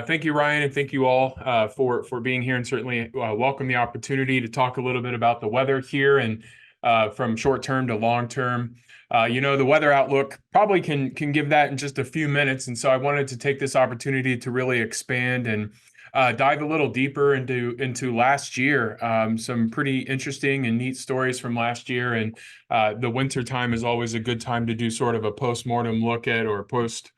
Thank you, Ryan, and thank you all for being here, and certainly welcome the opportunity to talk a little bit about the weather here and from short term to long term. The weather outlook probably can give that in just a few minutes, and so I wanted to take this opportunity to really expand and dive a little deeper into last year. Some pretty interesting and neat stories from last year, and the winter time is always a good time to do sort of a post-mortem look at or post.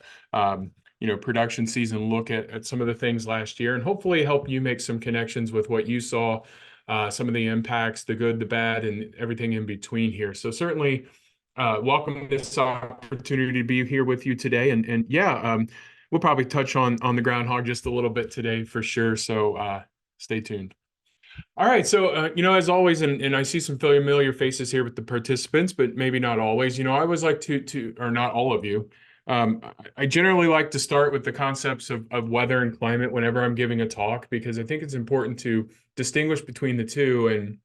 Production season look at some of the things last year and hopefully help you make some connections with what you saw, some of the impacts, the good, the bad, and everything in between here. So certainly welcome this opportunity to be here with you today. And yeah, we'll probably touch on the groundhog just a little bit today for sure. So stay tuned. All right. So, as always, and I see some familiar faces here with the participants, but maybe not always. I always like or not all of you. I generally like to start with the concepts of weather and climate whenever I'm giving a talk, because I think it's important to distinguish between the two. And,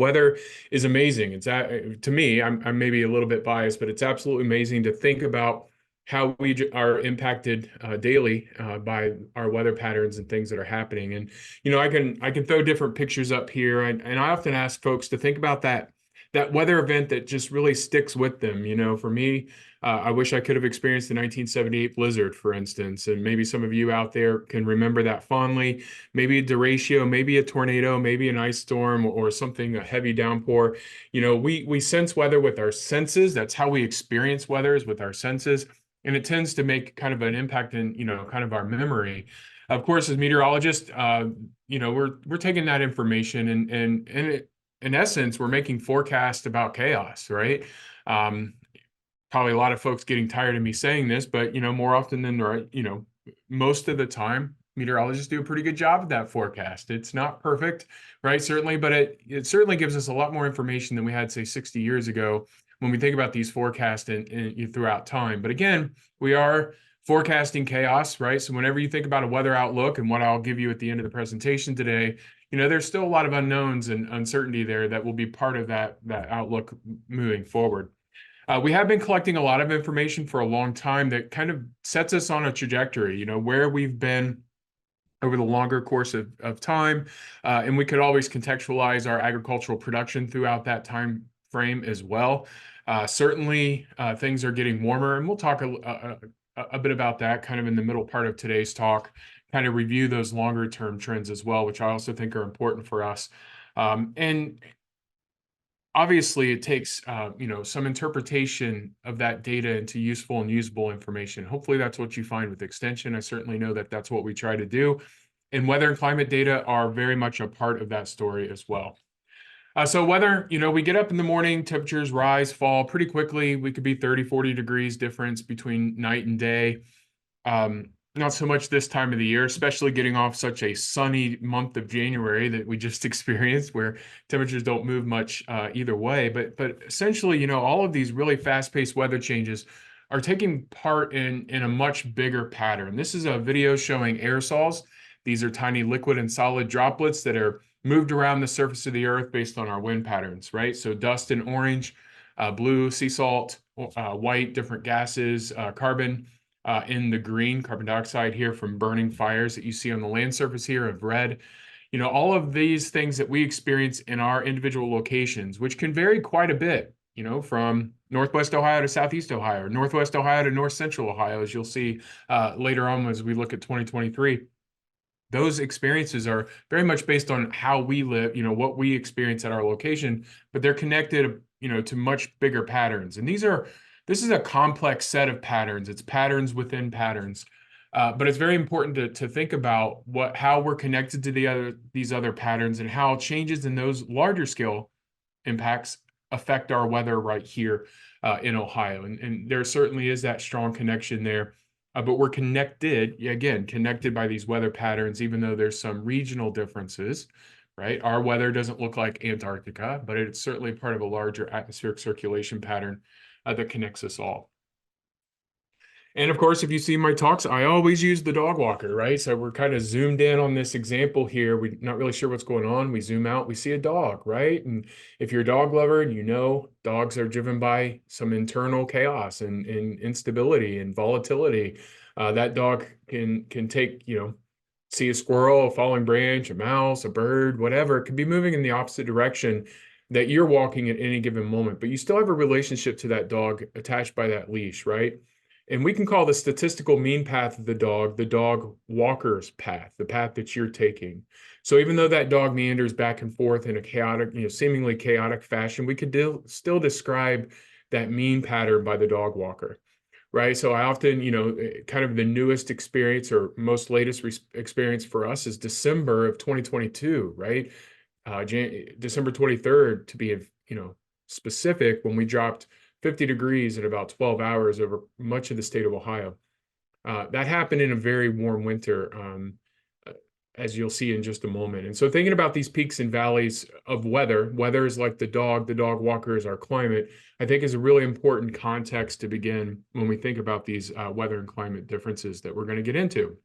weather is amazing. To me, I'm maybe a little bit biased, but it's absolutely amazing to think about how we are impacted daily by our weather patterns and things that are happening. And I can throw different pictures up here, and I often ask folks to think about that weather event that just really sticks with them. For me, I wish I could have experienced the 1978 blizzard, for instance, and maybe some of you out there can remember that fondly. Maybe a derecho, maybe a tornado, maybe an ice storm or something, a heavy downpour. We sense weather with our senses. That's how we experience weather, is with our senses. And it tends to make kind of an impact in, kind of our memory. Of course, as meteorologists, we're taking that information and in essence, we're making forecasts about chaos, right? Probably a lot of folks getting tired of me saying this, but more often than right, most of the time, meteorologists do a pretty good job of that forecast. It's not perfect, right? Certainly, but it certainly gives us a lot more information than we had, say, 60 years ago when we think about these forecasts and throughout time. But again, we are forecasting chaos, right? So whenever you think about a weather outlook and what I'll give you at the end of the presentation today, there's still a lot of unknowns and uncertainty there that will be part of that outlook moving forward. We have been collecting a lot of information for a long time that kind of sets us on a trajectory, where we've been over the longer course of time. And we could always contextualize our agricultural production throughout that time frame as well. Certainly, things are getting warmer, and we'll talk a bit about that kind of in the middle part of today's talk, kind of review those longer term trends as well, which I also think are important for us. And obviously, it takes some interpretation of that data into useful and usable information. Hopefully, that's what you find with Extension. I certainly know that that's what we try to do. And weather and climate data are very much a part of that story as well. So weather, we get up in the morning, temperatures rise, fall pretty quickly. We could be 30, 40 degrees difference between night and day. Not so much this time of the year, especially getting off such a sunny month of January that we just experienced, where temperatures don't move much either way. But essentially, all of these really fast-paced weather changes are taking part in a much bigger pattern. This is a video showing aerosols. These are tiny liquid and solid droplets that are moved around the surface of the earth based on our wind patterns, right? So dust in orange, blue, sea salt, white, different gases, carbon in the green, carbon dioxide here from burning fires that you see on the land surface here of red. All of these things that we experience in our individual locations, which can vary quite a bit, from Northwest Ohio to Southeast Ohio, or Northwest Ohio to North Central Ohio, as you'll see later on as we look at 2023. Those experiences are very much based on how we live, what we experience at our location, but they're connected, to much bigger patterns. And this is a complex set of patterns. It's patterns within patterns. But it's very important to think about how we're connected to these other patterns and how changes in those larger scale impacts affect our weather right here in Ohio. And there certainly is that strong connection there. But we're connected by these weather patterns, even though there's some regional differences, right? Our weather doesn't look like Antarctica, but it's certainly part of a larger atmospheric circulation pattern that connects us all. And of course, if you see my talks, I always use the dog walker, right? So we're kind of zoomed in on this example here. We're not really sure what's going on. We zoom out, we see a dog, right? And if you're a dog lover, you know dogs are driven by some internal chaos and instability and volatility. That dog can take, see a squirrel, a falling branch, a mouse, a bird, whatever. It could be moving in the opposite direction that you're walking at any given moment, but you still have a relationship to that dog attached by that leash, right? And we can call the statistical mean path of the dog walker's path, the path that you're taking. So even though that dog meanders back and forth in a chaotic, seemingly chaotic fashion, we could still describe that mean pattern by the dog walker, right? So I often, kind of the newest experience or most latest experience for us is December of 2022, right? December 23rd to be, specific, when we dropped 50 degrees in about 12 hours over much of the state of Ohio. That happened in a very warm winter, as you'll see in just a moment. And so thinking about these peaks and valleys of weather is like the dog walker is our climate, I think is a really important context to begin when we think about these weather and climate differences that we're going to get into.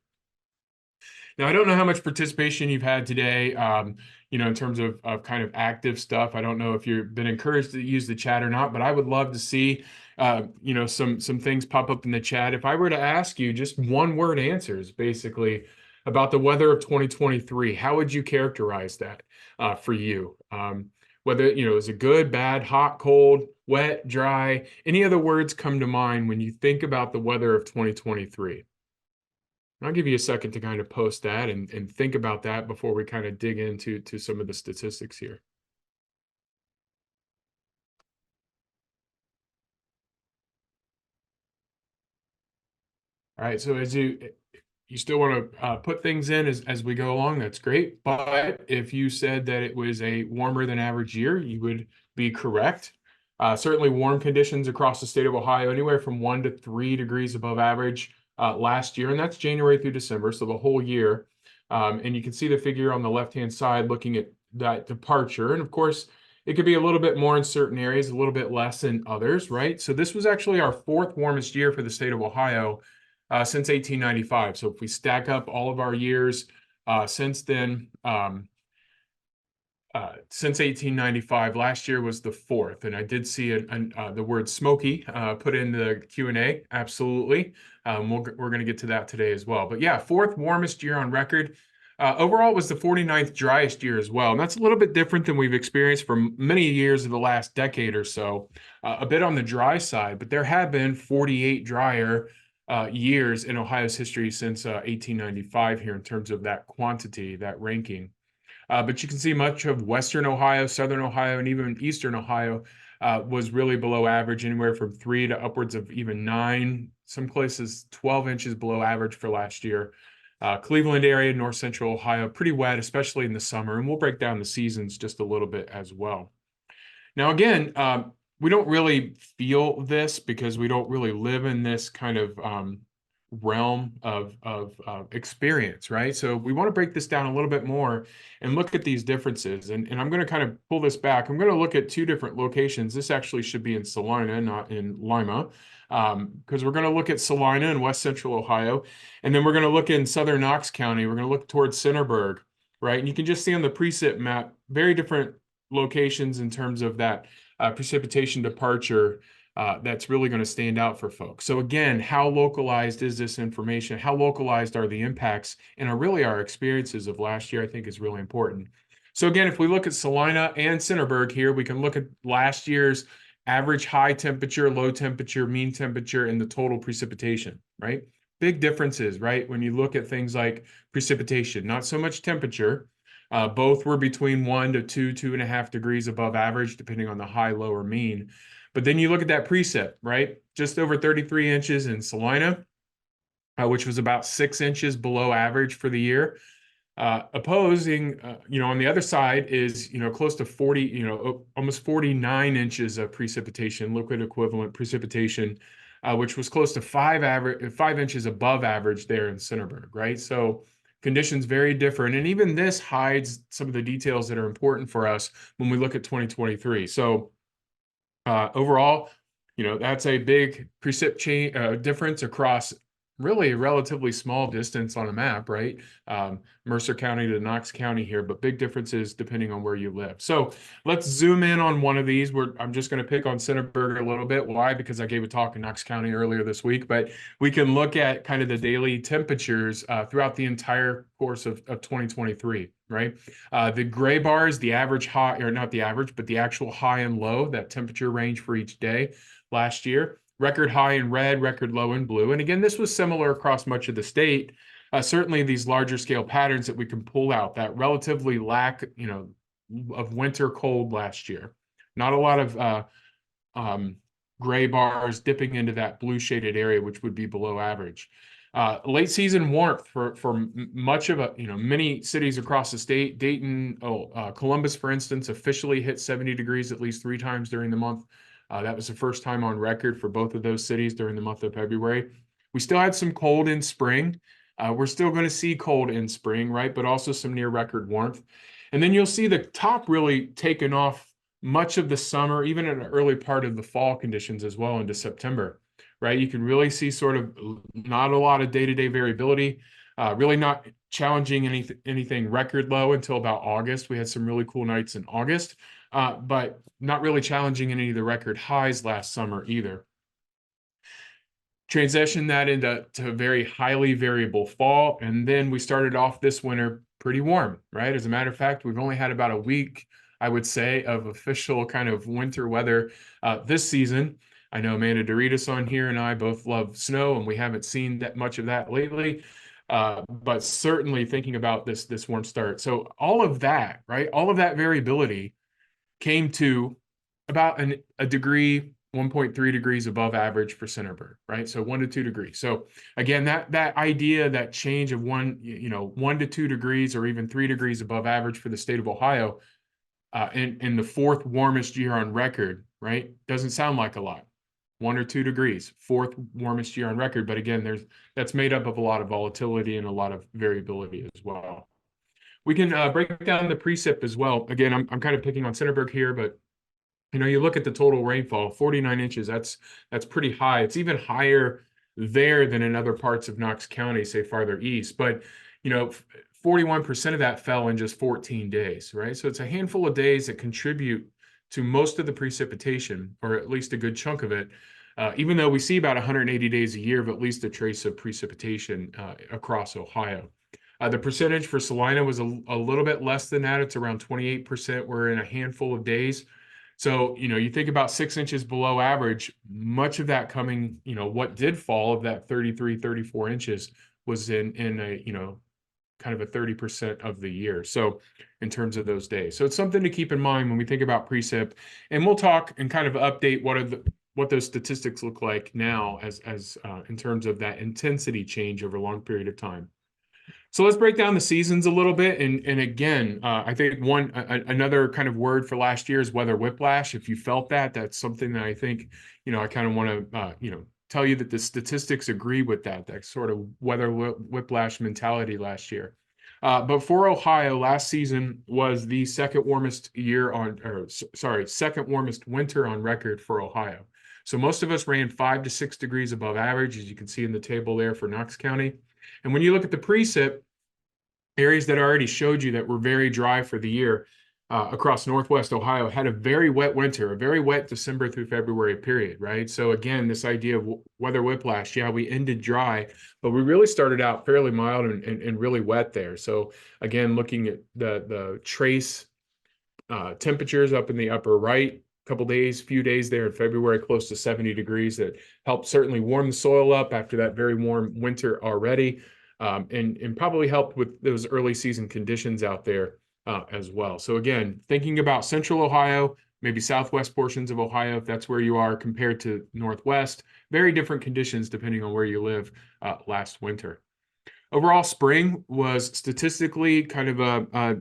Now, I don't know how much participation you've had today, in terms of kind of active stuff. I don't know if you've been encouraged to use the chat or not, but I would love to see, some things pop up in the chat. If I were to ask you just one word answers, basically, about the weather of 2023, how would you characterize that for you? Whether, is it good, bad, hot, cold, wet, dry? Any other words come to mind when you think about the weather of 2023? I'll give you a second to kind of post that and think about that before we kind of dig into some of the statistics here. All right, so as you still want to put things in as we go along, that's great. But if you said that it was a warmer than average year, you would be correct. Certainly warm conditions across the state of Ohio, anywhere from 1 to 3 degrees above average last year, and that's January through December, so the whole year. And you can see the figure on the left-hand side looking at that departure. And of course, it could be a little bit more in certain areas, a little bit less in others, right? So this was actually our 4th warmest year for the state of Ohio since 1895. So if we stack up all of our years since then, since 1895, last year was the 4th, and I did see the word smoky put in the Q&A. Absolutely. We're going to get to that today as well. But yeah, 4th warmest year on record. Overall, it was the 49th driest year as well. And that's a little bit different than we've experienced for many years of the last decade or so. A bit on the dry side, but there have been 48 drier years in Ohio's history since 1895 here in terms of that quantity, that ranking. But you can see much of Western Ohio, Southern Ohio, and even Eastern Ohio was really below average, anywhere from 3 to upwards of even 9, some places 12 inches below average for last year. Cleveland area, North Central Ohio, pretty wet, especially in the summer. And we'll break down the seasons just a little bit as well. Now, again, we don't really feel this because we don't really live in this kind of realm of experience, right? So we want to break this down a little bit more and look at these differences. And I'm going to kind of pull this back. I'm going to look at 2 different locations. This actually should be in Salina, not in Lima, because we're going to look at Salina in West Central Ohio. And then we're going to look in Southern Knox County. We're going to look towards Centerburg, right? And you can just see on the precip map, very different locations in terms of that precipitation departure that's really going to stand out for folks. So again, how localized is this information? How localized are the impacts? And our experiences of last year, I think, is really important. So again, if we look at Salina and Centerburg here, we can look at last year's average high temperature, low temperature, mean temperature, and the total precipitation, right? Big differences, right? When you look at things like precipitation, not so much temperature. Both were between 1 to 2.5 degrees above average, depending on the high, low, or mean. But then you look at that precip, right? Just over 33 inches in Salina, which was about 6 inches below average for the year. Opposing, on the other side is, close to 40, almost 49 inches of precipitation, liquid equivalent precipitation, which was close to 5 inches above average there in Centerburg, right? So conditions very different. And even this hides some of the details that are important for us when we look at 2023. So overall, That's a big difference across really a relatively small distance on a map, right? Mercer County to Knox County here, but big differences depending on where you live. So let's zoom in on one of these. I'm just going to pick on Centerburg a little bit. Why? Because I gave a talk in Knox County earlier this week, but we can look at kind of the daily temperatures throughout the entire course of 2023, right? The gray bars, the average high, or not the average, but the actual high and low, that temperature range for each day last year. Record high in red, record low in blue. And again, this was similar across much of the state. Certainly these larger scale patterns that we can pull out, that relatively lack, of winter cold last year. Not a lot of gray bars dipping into that blue shaded area, which would be below average. Late season warmth for much of many cities across the state. Dayton, Columbus, for instance, officially hit 70 degrees at least 3 times during the month. That was the first time on record for both of those cities during the month of February. We still had some cold in spring. We're still going to see cold in spring, right? But also some near record warmth. And then you'll see the top really taken off much of the summer, even in an early part of the fall conditions as well into September, right? You can really see sort of not a lot of day-to-day variability, really not challenging anything record low until about August. We had some really cool nights in August, but not really challenging any of the record highs last summer either. Transition that into a very highly variable fall, and then we started off this winter pretty warm, right? As a matter of fact, we've only had about a week, I would say, of official kind of winter weather this season. I know Amanda Doritas on here and I both love snow, and we haven't seen that much of that lately. But certainly thinking about this warm start. So all of that, right? All of that variability came to about a degree, 1.3 degrees above average for Centerburg, right? So 1 to 2 degrees. So again, that idea, that change of 1 to 2 degrees or even 3 degrees above average for the state of Ohio in the 4th warmest year on record, right? Doesn't sound like a lot. 1 or 2 degrees, 4th warmest year on record. But again, that's made up of a lot of volatility and a lot of variability as well. We can break down the precip as well. Again, I'm kind of picking on Centerburg here, but you look at the total rainfall, 49 inches, that's pretty high. It's even higher there than in other parts of Knox County, say farther east. But, 41% of that fell in just 14 days, right? So it's a handful of days that contribute to most of the precipitation, or at least a good chunk of it, even though we see about 180 days a year of at least a trace of precipitation across Ohio. The percentage for Salina was a little bit less than that. It's around 28%. We're in a handful of days. So, you think about 6 inches below average, much of that coming, what did fall of that 33, 34 inches was in a, kind of a 30% of the year. So in terms of those days. So it's something to keep in mind when we think about precip, and we'll talk and kind of update what those statistics look like now as in terms of that intensity change over a long period of time. So let's break down the seasons a little bit. And again, I think another kind of word for last year is weather whiplash. If you felt that, that's something that I think, I kind of want to, tell you that the statistics agree with that sort of weather whiplash mentality last year. But for Ohio, last season was the second warmest winter on record for Ohio. So most of us ran 5 to 6 degrees above average, as you can see in the table there for Knox County. And when you look at the precip, areas that I already showed you that were very dry for the year across Northwest Ohio had a very wet winter, a very wet December through February period, right? So again, this idea of weather whiplash, yeah, we ended dry, but we really started out fairly mild and really wet there. So again, looking at the trace temperatures up in the upper right, few days there in February, close to 70 degrees, that helped certainly warm the soil up after that very warm winter already. And probably helped with those early season conditions out there as well. So again, thinking about central Ohio, maybe southwest portions of Ohio, if that's where you are, compared to northwest, very different conditions depending on where you live last winter. Overall, spring was statistically kind of a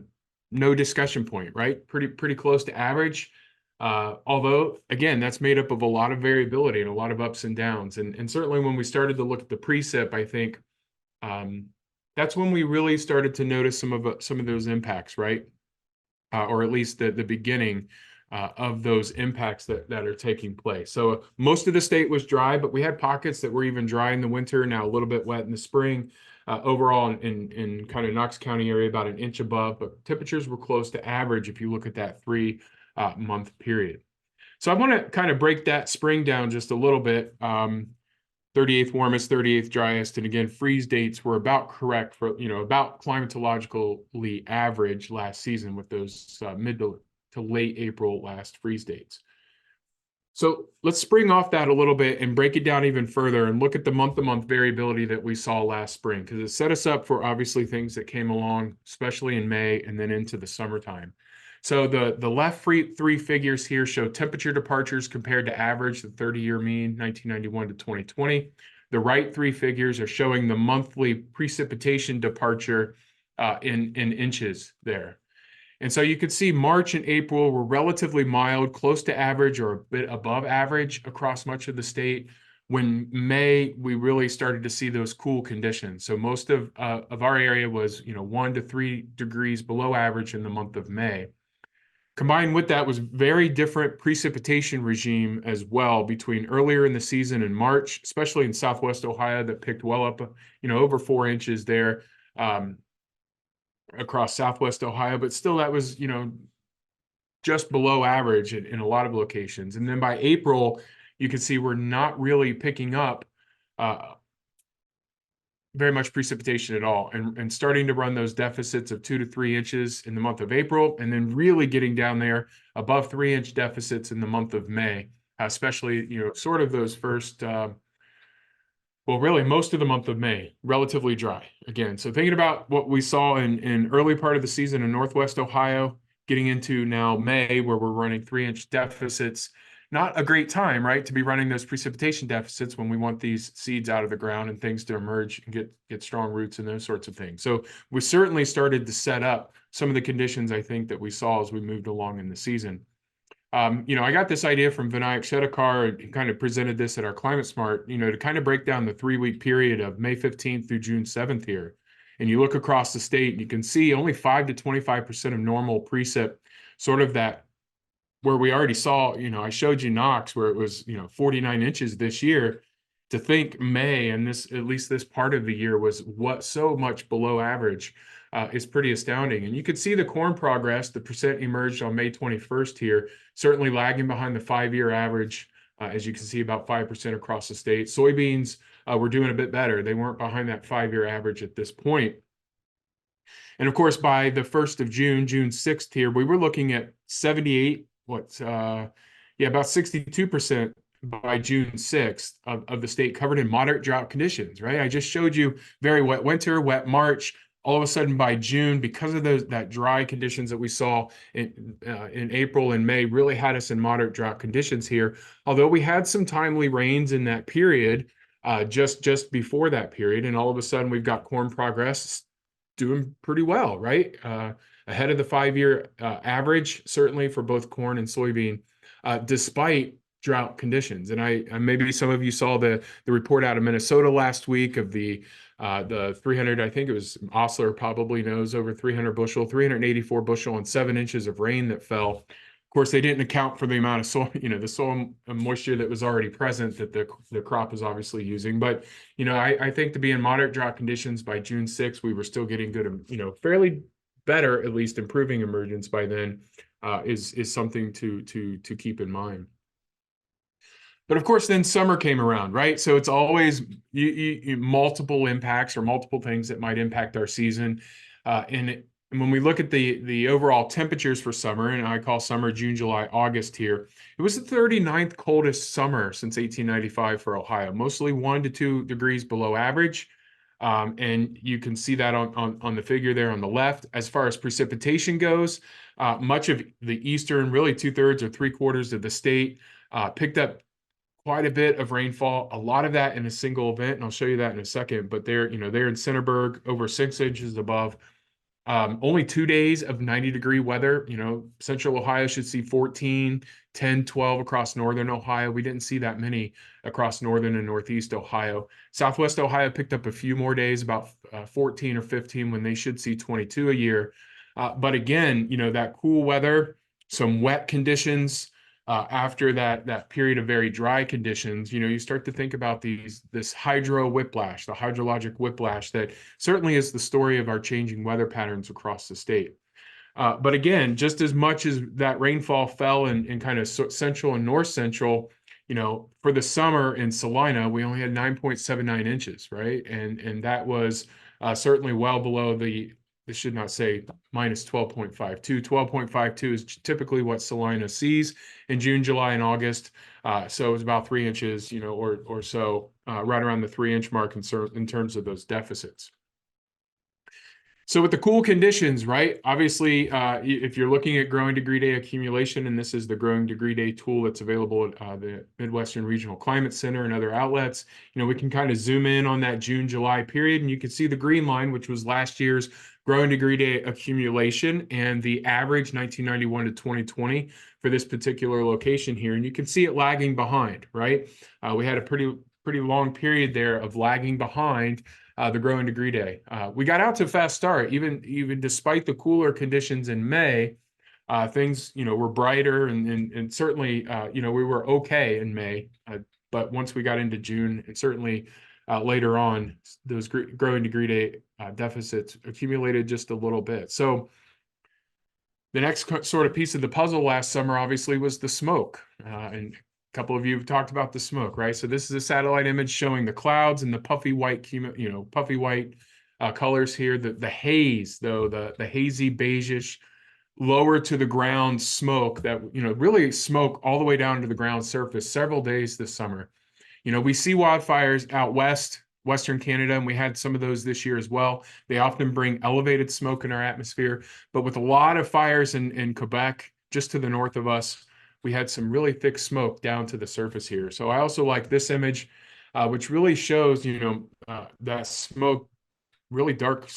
no discussion point, right? Pretty close to average. Although, again, that's made up of a lot of variability and a lot of ups and downs. And certainly when we started to look at the precip, I think that's when we really started to notice some of those impacts, right? Or at least the beginning of those impacts that are taking place. So most of the state was dry, but we had pockets that were even dry in the winter, now a little bit wet in the spring. Overall in kind of Knox County area, about an inch above, but temperatures were close to average if you look at that 3-month period. So I want to kind of break that spring down just a little bit. 38th warmest, 38th driest, and again, freeze dates were about correct for, about climatologically average last season with those mid to late April last freeze dates. So let's spring off that a little bit and break it down even further and look at the month-to-month variability that we saw last spring, because it set us up for obviously things that came along, especially in May and then into the summertime. So the left three figures here show temperature departures compared to average, the 30-year mean, 1991 to 2020. The right three figures are showing the monthly precipitation departure in inches there. And so you could see March and April were relatively mild, close to average or a bit above average across much of the state. When May, we really started to see those cool conditions. So most of our area was, 1 to 3 degrees below average in the month of May. Combined with that was very different precipitation regime as well between earlier in the season in March, especially in Southwest Ohio that picked well up, over 4 inches there. Across Southwest Ohio, but still that was, just below average in a lot of locations. And then by April, you can see we're not really picking up very much precipitation at all and starting to run those deficits of 2 to 3 inches in the month of April, and then really getting down there above 3-inch deficits in the month of May, especially, sort of those first well, really most of the month of May, relatively dry again. So thinking about what we saw in early part of the season in Northwest Ohio, getting into now May, where we're running 3-inch deficits, not a great time, right, to be running those precipitation deficits when we want these seeds out of the ground and things to emerge and get strong roots and those sorts of things. So we certainly started to set up some of the conditions I think that we saw as we moved along in the season. I got this idea from Vinayak Shetakar and kind of presented this at our Climate Smart, to kind of break down the 3-week period of May 15th through June 7th here. And you look across the state, you can see only 5 to 25% of normal precip, sort of that where we already saw, I showed you Knox where it was, 49 inches this year. To think May and at least this part of the year was so much below average is pretty astounding. And you could see the corn progress, the percent emerged on May 21st here, certainly lagging behind the 5-year average, as you can see about 5% across the state. Soybeans were doing a bit better. They weren't behind that 5-year average at this point. And of course, by the 1st of June, June 6th here, we were looking at 78, about 62% by June 6th of the state covered in moderate drought conditions, right? I just showed you very wet winter, wet March. All of a sudden by June, because of that dry conditions that we saw in April and May, really had us in moderate drought conditions here. Although we had some timely rains in that period, just before that period, and all of a sudden we've got corn progress doing pretty well, right? Ahead of the 5-year average, certainly for both corn and soybean, despite drought conditions. And I maybe some of you saw the report out of Minnesota last week of the 300, I think it was Osler probably knows, over 300 bushel, 384 bushel and 7 inches of rain that fell. Of course, they didn't account for the amount of soil, the soil moisture that was already present that the crop is obviously using. But, I think to be in moderate drought conditions by June 6th, we were still getting good, fairly better, at least improving emergence by then, is something to keep in mind. But of course, then summer came around, right? So it's always multiple impacts or multiple things that might impact our season. And when we look at the overall temperatures for summer, and I call summer June, July, August here, it was the 39th coldest summer since 1895 for Ohio, mostly 1 to 2 degrees below average. And you can see that on the figure there on the left. As far as precipitation goes, much of the eastern, really 2/3 or 3/4 of the state picked up quite a bit of rainfall, a lot of that in a single event, and I'll show you that in a second. But they're in Centerburg, over 6 inches above. Only 2 days of 90-degree weather. Central Ohio should see 14, 10, 12 across northern Ohio. We didn't see that many across northern and northeast Ohio. Southwest Ohio picked up a few more days, about 14 or 15, when they should see 22 a year. But again, that cool weather some wet conditions after that period of very dry conditions, you start to think about this hydro whiplash, the hydrologic whiplash that certainly is the story of our changing weather patterns across the state. But again, just as much as that rainfall fell in kind of central and north central, for the summer in Salina, we only had 9.79 inches, right? And that was certainly well below this should not say minus 12.52. 12.52 is typically what Salina sees in June, July, and August. So it was about 3 inches, or so, right around the 3-inch mark in terms of those deficits. So with the cool conditions, right? Obviously, if you're looking at growing degree day accumulation, and this is the growing degree day tool that's available at the Midwestern Regional Climate Center and other outlets, we can kind of zoom in on that June, July period, and you can see the green line, which was last year's growing degree day accumulation and the average 1991 to 2020 for this particular location here. And you can see it lagging behind, right? We had a pretty long period there of lagging behind the growing degree day. We got out to a fast start, even despite the cooler conditions in May. Things, were brighter and certainly, we were okay in May. But once we got into June and certainly later on, those growing degree day deficits accumulated just a little bit. So the next sort of piece of the puzzle last summer, obviously, was the smoke. And a couple of you have talked about the smoke, right? So this is a satellite image showing the clouds and the puffy white, colors here. The haze, though, the hazy beigeish, lower to the ground smoke that, really smoke all the way down to the ground surface several days this summer. We see wildfires out west, Western Canada, and we had some of those this year as well. They often bring elevated smoke in our atmosphere, but with a lot of fires in Quebec, just to the north of us, we had some really thick smoke down to the surface here. So I also like this image, which really shows, that smoke, really dark,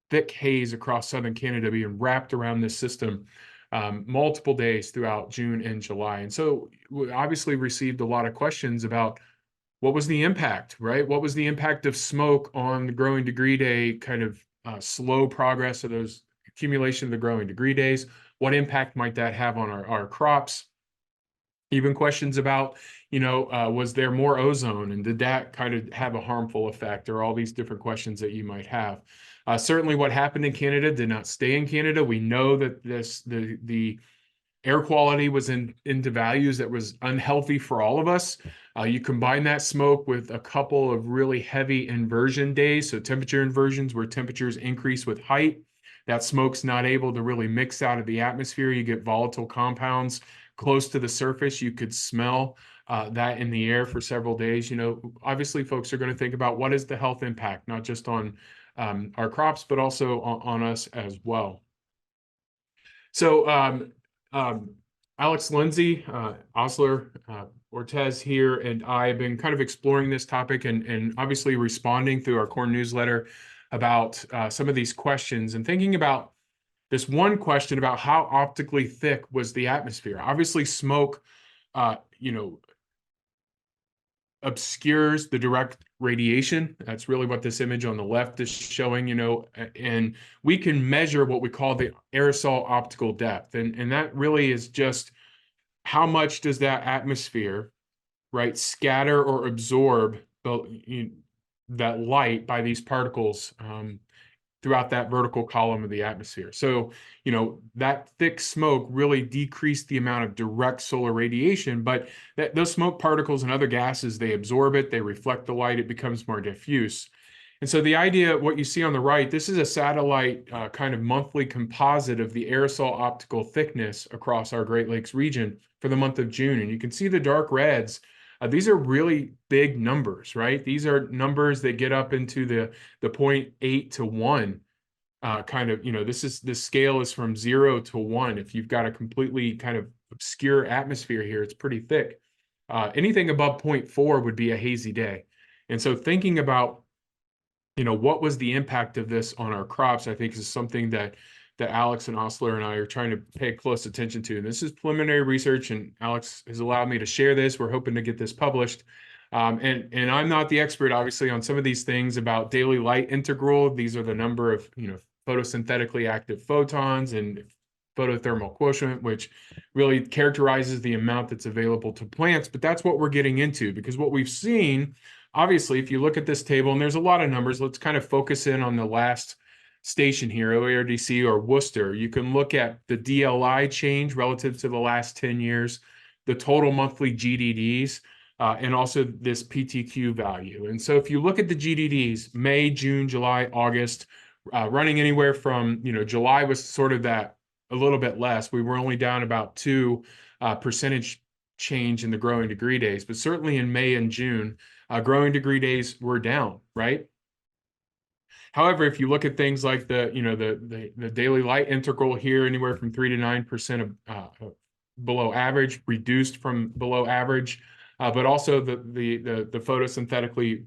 thick haze across southern Canada being wrapped around this system multiple days throughout June and July. And so we obviously received a lot of questions about what was the impact, right? What was the impact of smoke on the growing degree day kind of slow progress of those accumulation of the growing degree days? What impact might that have on our crops? Even questions about, was there more ozone and did that kind of have a harmful effect, or all these different questions that you might have. Certainly what happened in Canada did not stay in Canada. We know that the air quality was into values that was unhealthy for all of us. You combine that smoke with a couple of really heavy inversion days, so temperature inversions where temperatures increase with height. That smoke's not able to really mix out of the atmosphere. You get volatile compounds close to the surface. You could smell that in the air for several days. Obviously folks are going to think about what is the health impact, not just on our crops, but also on us as well. So Alex Lindsay, Osler, Ortez here, and I have been kind of exploring this topic and obviously responding through our Corn newsletter about some of these questions and thinking about this one question about how optically thick was the atmosphere. Obviously smoke, obscures the direct radiation. That's really what this image on the left is showing, and we can measure what we call the aerosol optical depth. And that really is just how much does that atmosphere, right, scatter or absorb that light by these particles throughout that vertical column of the atmosphere. So, that thick smoke really decreased the amount of direct solar radiation, but those smoke particles and other gases, they absorb it, they reflect the light, it becomes more diffuse. And so the idea, what you see on the right, this is a satellite kind of monthly composite of the aerosol optical thickness across our Great Lakes region for the month of June. And you can see the dark reds. These are really big numbers, right? These are numbers that get up into the 0.8 to 1 kind of, this scale is from 0 to 1. If you've got a completely kind of obscure atmosphere here, it's pretty thick. Anything above 0.4 would be a hazy day. And so thinking about, what was the impact of this on our crops, I think is something that Alex and Osler and I are trying to pay close attention to. And this is preliminary research, and Alex has allowed me to share this. We're hoping to get this published. And I'm not the expert, obviously, on some of these things about daily light integral. These are the number of, photosynthetically active photons and photothermal quotient, which really characterizes the amount that's available to plants. But that's what we're getting into, because what we've seen, obviously, if you look at this table, and there's a lot of numbers, let's kind of focus in on the last station here, OARDC or Worcester. You can look at the DLI change relative to the last 10 years, the total monthly GDDs, and also this PTQ value. And so if you look at the GDDs, May, June, July, August, running anywhere from, July was sort of that a little bit less. We were only down about 2 percentage change in the growing degree days, but certainly in May and June, growing degree days were down, right? However, if you look at things like the daily light integral here, anywhere from 3 to 9% of below average, reduced from below average, but also the photosynthetically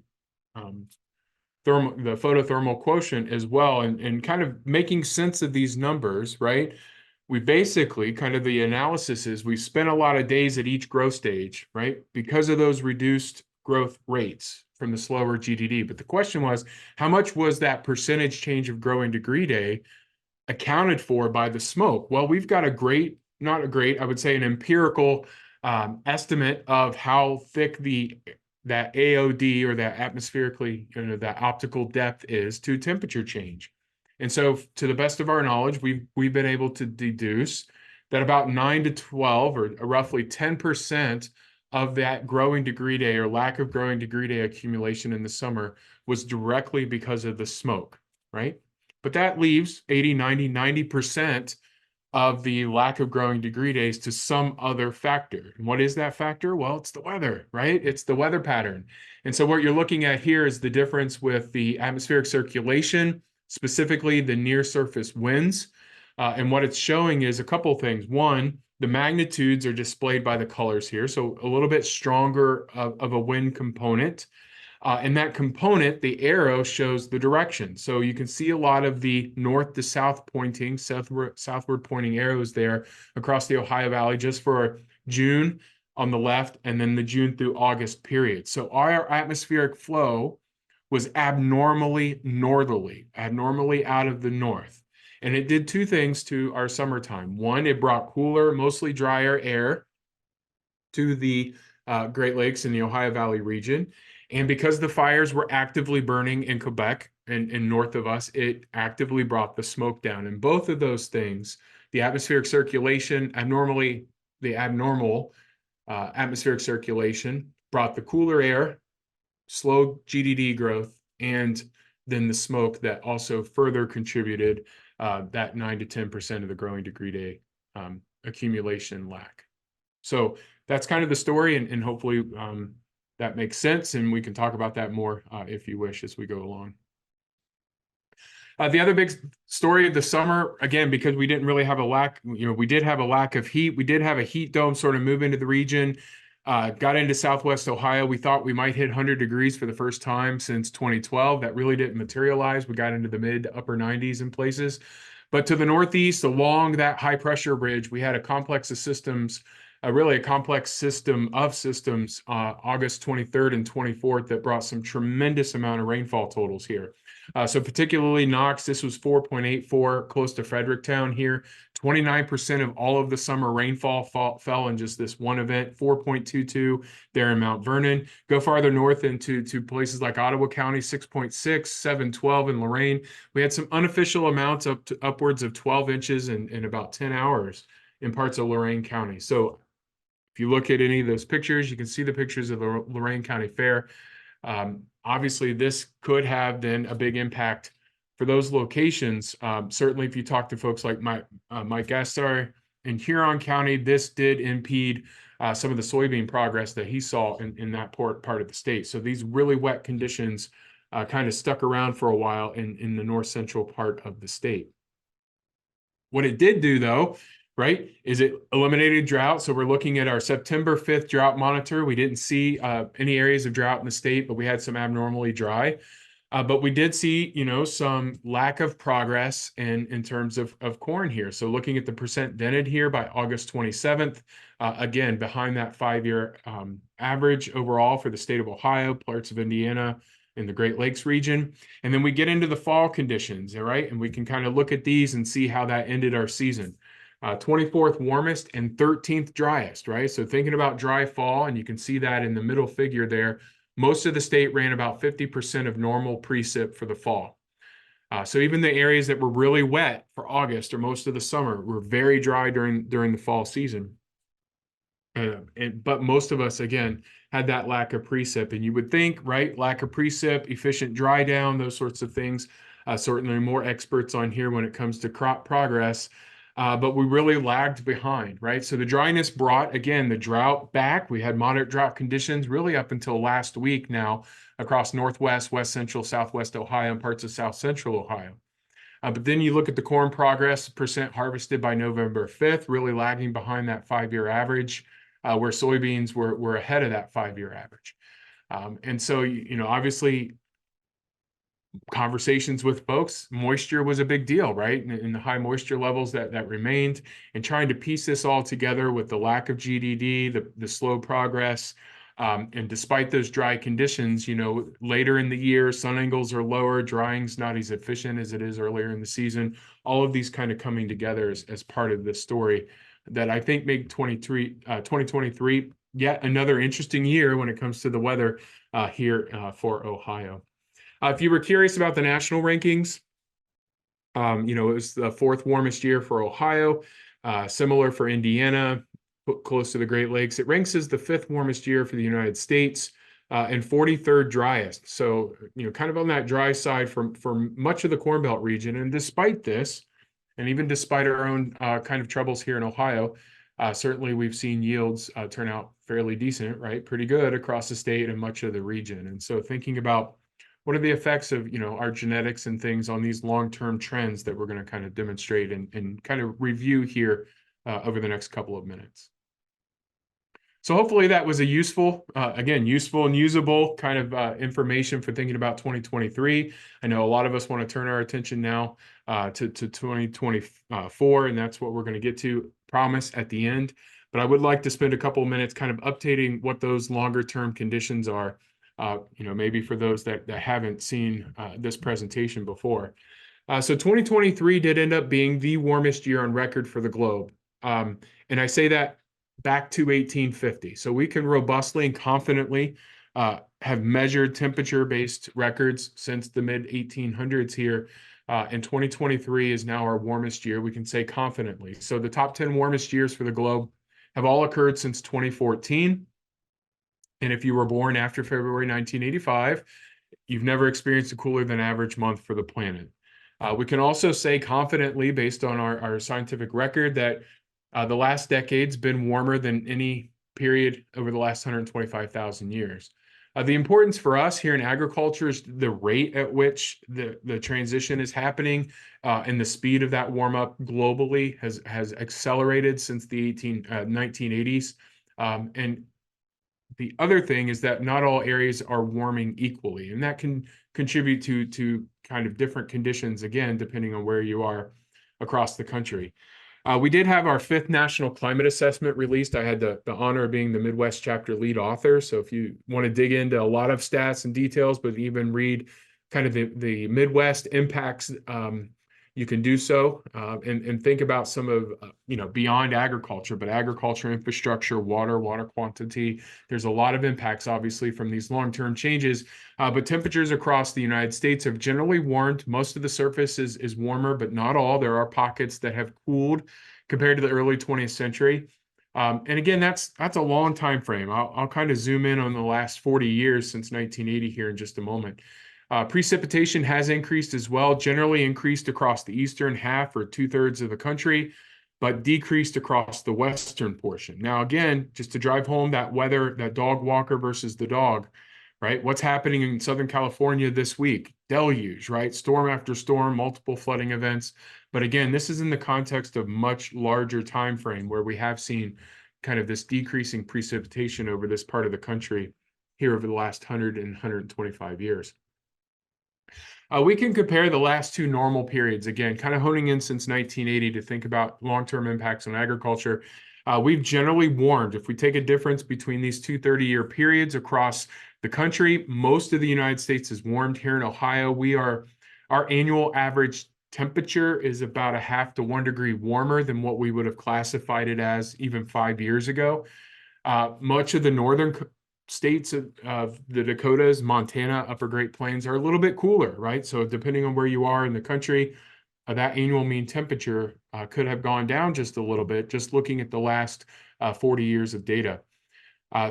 the photothermal quotient as well, and kind of making sense of these numbers, right? We basically kind of the analysis is we spent a lot of days at each growth stage, right? Because of those reduced growth rates from the slower GDD. But the question was, how much was that percentage change of growing degree day accounted for by the smoke? Well, we've got I would say an empirical estimate of how thick that AOD, or that atmospherically, that optical depth, is to temperature change. And so to the best of our knowledge, we've been able to deduce that about 9 to 12, or roughly 10% of that growing degree day or lack of growing degree day accumulation in the summer was directly because of the smoke, right? But that leaves 80, 90, 90% of the lack of growing degree days to some other factor. And what is that factor? Well, it's the weather, right? It's the weather pattern. And so what you're looking at here is the difference with the atmospheric circulation, specifically the near surface winds. And what it's showing is a couple of things. One, the magnitudes are displayed by the colors here. So a little bit stronger of a wind component. And that component, the arrow, shows the direction. So you can see a lot of the north to south pointing, southward pointing arrows there across the Ohio Valley, just for June on the left, and then the June through August period. So our atmospheric flow was abnormally northerly, abnormally out of the north. And it did two things to our summertime. One, it brought cooler, mostly drier air to the Great Lakes and the Ohio Valley region. And because the fires were actively burning in Quebec and north of us, it actively brought the smoke down. And both of those things, the atmospheric circulation, the abnormal atmospheric circulation, brought the cooler air, slowed GDD growth, and then the smoke that also further contributed that 9 to 10% of the growing degree day accumulation lack. So that's kind of the story, and hopefully that makes sense, and we can talk about that more if you wish as we go along. The other big story of the summer, again, because we didn't really have a lack, we did have a lack of heat. We did have a heat dome sort of move into the region, got into Southwest Ohio. We thought we might hit 100 degrees for the first time since 2012. That really didn't materialize. We got into the mid to upper 90s in places. But to the northeast, along that high pressure ridge, we had a complex of systems, really a complex system of systems, August 23rd and 24th, that brought some tremendous amount of rainfall totals here. So particularly Knox, this was 4.84, close to Fredericktown here. 29% of all of the summer rainfall fell in just this one event, 4.22 there in Mount Vernon. Go farther north into places like Ottawa County, 6.6, 7.12 in Lorain. We had some unofficial amounts up to upwards of 12 inches in about 10 hours in parts of Lorain County. So if you look at any of those pictures, you can see the pictures of the Lorain County Fair. Obviously, this could have then a big impact for those locations. Certainly, if you talk to folks like Mike Gassar in Huron County, this did impede some of the soybean progress that he saw in that part of the state. So these really wet conditions kind of stuck around for a while in the north central part of the state. What it did do, though, right, is it eliminated drought. So we're looking at our September 5th drought monitor. We didn't see any areas of drought in the state, but we had some abnormally dry. But we did see, some lack of progress in terms of corn here. So looking at the percent dented here by August 27th, again, behind that 5-year average overall for the state of Ohio, parts of Indiana, in the Great Lakes region. And then we get into the fall conditions, all right? And we can kind of look at these and see how that ended our season. 24th warmest and 13th driest, right? So thinking about dry fall, and you can see that in the middle figure there, most of the state ran about 50% of normal precip for the fall. So even the areas that were really wet for August or most of the summer were very dry during the fall season. But most of us, again, had that lack of precip. And you would think, right, lack of precip, efficient dry down, those sorts of things. Certainly more experts on here when it comes to crop progress. But we really lagged behind, right? So the dryness brought, again, the drought back. We had moderate drought conditions really up until last week now across Northwest, West Central, Southwest Ohio, and parts of South Central Ohio. But then you look at the corn progress, percent harvested by November 5th, really lagging behind that 5-year average, where soybeans were ahead of that 5-year average. And so, obviously, conversations with folks, moisture was a big deal, right? In the high moisture levels that remained, and trying to piece this all together with the lack of GDD, the slow progress, and despite those dry conditions, later in the year, sun angles are lower, drying's not as efficient as it is earlier in the season. All of these kind of coming together as part of this story that I think make 2023 yet another interesting year when it comes to the weather here for Ohio. If you were curious about the national rankings, it was the 4th warmest year for Ohio, similar for Indiana, close to the Great Lakes. It ranks as the 5th warmest year for the United States and 43rd driest. So, kind of on that dry side for much of the Corn Belt region. And despite this, and even despite our own kind of troubles here in Ohio, certainly we've seen yields turn out fairly decent, right? Pretty good across the state and much of the region. And so thinking about what are the effects of, our genetics and things on these long-term trends that we're going to kind of demonstrate and kind of review here over the next couple of minutes. So hopefully that was a useful and usable kind of information for thinking about 2023. I know a lot of us want to turn our attention now to 2024, and that's what we're going to get to, promise, at the end. But I would like to spend a couple of minutes kind of updating what those longer term conditions are, maybe for those that haven't seen this presentation before. So 2023 did end up being the warmest year on record for the globe. And I say that back to 1850. So we can robustly and confidently have measured temperature-based records since the mid-1800s here. And 2023 is now our warmest year, we can say confidently. So the top 10 warmest years for the globe have all occurred since 2014. And if you were born after February 1985, you've never experienced a cooler than average month for the planet. We can also say confidently, based on our scientific record, that the last decade's been warmer than any period over the last 125,000 years. The importance for us here in agriculture is the rate at which the transition is happening and the speed of that warm up globally has accelerated since the 1980s. And the other thing is that not all areas are warming equally, and that can contribute to kind of different conditions, again, depending on where you are across the country. We did have our 5th National Climate Assessment released. I had the honor of being the Midwest chapter lead author. So if you want to dig into a lot of stats and details, but even read kind of the Midwest impacts, you can do so and think about some of, beyond agriculture, but agriculture, infrastructure, water quantity. There's a lot of impacts, obviously, from these long-term changes, but temperatures across the United States have generally warmed. Most of the surface is warmer, but not all. There are pockets that have cooled compared to the early 20th century. And again, that's a long time frame. I'll kind of zoom in on the last 40 years since 1980 here in just a moment. Precipitation has increased as well, generally increased across the eastern half or 2/3 of the country, but decreased across the western portion. Now, again, just to drive home that weather, that dog walker versus the dog, right? What's happening in Southern California this week? Deluge, right? Storm after storm, multiple flooding events. But again, this is in the context of much larger time frame where we have seen kind of this decreasing precipitation over this part of the country here over the last 100 and 125 years. We can compare the last 2 normal periods, again, kind of honing in since 1980 to think about long-term impacts on agriculture. We've generally warmed. If we take a difference between these 2 30-year periods across the country, most of the United States is warmed. Here in Ohio, our annual average temperature is about a half to 1 degree warmer than what we would have classified it as even 5 years ago. Much of the northern states of the Dakotas, Montana, Upper Great Plains are a little bit cooler, right? So depending on where you are in the country, that annual mean temperature could have gone down just a little bit, just looking at the last 40 years of data.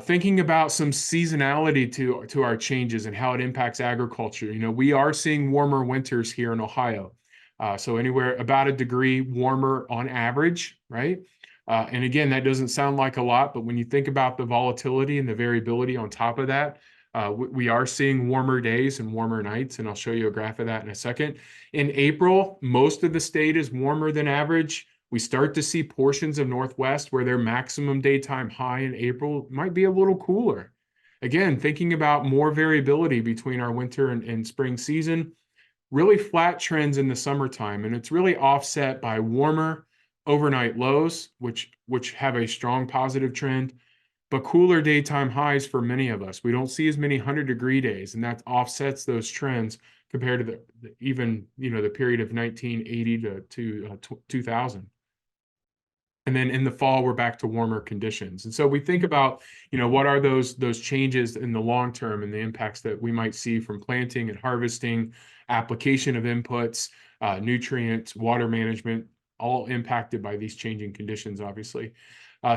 Thinking about some seasonality to our changes and how it impacts agriculture. We are seeing warmer winters here in Ohio. So anywhere about a degree warmer on average, right? And again, that doesn't sound like a lot, but when you think about the volatility and the variability on top of that, we are seeing warmer days and warmer nights, and I'll show you a graph of that in a second. In April, most of the state is warmer than average. We start to see portions of Northwest where their maximum daytime high in April might be a little cooler. Again, thinking about more variability between our winter and spring season, really flat trends in the summertime, and it's really offset by warmer overnight lows, which have a strong positive trend, but cooler daytime highs for many of us. We don't see as many 100-degree days, and that offsets those trends compared to the period of 1980 to 2000. And then in the fall, we're back to warmer conditions. And so we think about, what are those changes in the long term and the impacts that we might see from planting and harvesting, application of inputs, nutrients, water management, all impacted by these changing conditions, obviously.